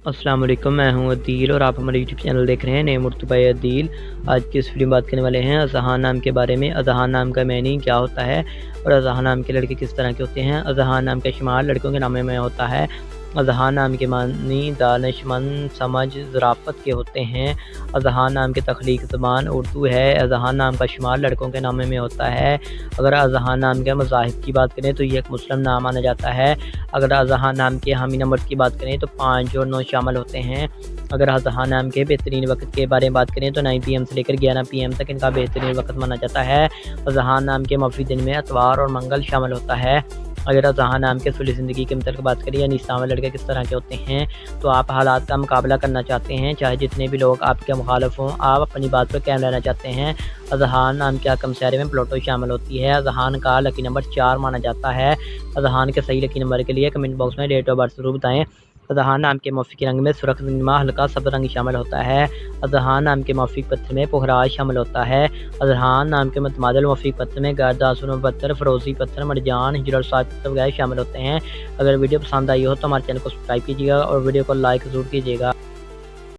अस्सलाम वालेकुम, मैं हूँ अदील और आप हमारे यूट्यूब चैनल देख रहे हैं नेम बाय अदील। आज की इस वीडियो में बात करने वाले हैं अज़हान नाम के बारे में। अज़हान नाम का मीनिंग क्या होता है और अज़हान नाम के लड़के किस तरह के होते हैं। अज़हान नाम का शुमार लड़कों के नाम में होता है। अज़हान नाम के मानी दानिशमंद, समझ, ज़राफ़त के होते हैं। अज़हान नाम की तख्लीक ज़बान उर्दू है। अज़हान नाम का शुमार लड़कों के नाम में होता है। अगर अज़हान नाम के मज़ाहिब की बात करें तो ये एक मुस्लिम नाम माना जाता है। अगर अज़हान नाम के हामी नंबर की बात करें तो 5 और 9 शामिल होते हैं। अगर अज़हान नाम के बेहतरीन वक्त के बारे में बात करें तो 9 PM से लेकर 11 PM तक इनका बेहतरीन वक्त माना जाता है। अज़हान नाम के मफ़ी दिन में इतवार और मंगल शामिल होता है। अगर अज़हान नाम के असूली ज़िंदगी के मतलब बात करें यानी इस्लामी लड़के किस तरह के होते हैं, तो आप हालात का मुकाबला करना चाहते हैं, चाहे जितने भी लोग आपके मुखालिफ हों, आप अपनी बात पर कायम रहना चाहते हैं। अज़हान नाम के अकम सारे में प्लूटो शामिल होती है। अज़हान का लकी नंबर 4 माना जाता है। अज़हान के सही लकी नंबर के लिए कमेंट बॉक्स में डेट ऑफ बर्थ ज़रूर बताएँ। अज़हान नाम के मौफ़ी रंग में सुर्ख नीमा हल्का सब्ज़ रंग शामिल होता है। अज़हान नाम के मौफ़ी पत्थर में पुखराज शामिल होता है। अज़हान नाम के मुतमादिल मौफ़ी पत्थर में गर्दासुन पत्थर, फ़रोज़ी पत्थर, मरजान, हिजर और साद पत्थर वगैरह शामिल होते हैं। अगर वीडियो पसंद आई हो तो हमारे चैनल को सब्सक्राइब कीजिएगा और वीडियो को लाइक ज़रूर कीजिएगा।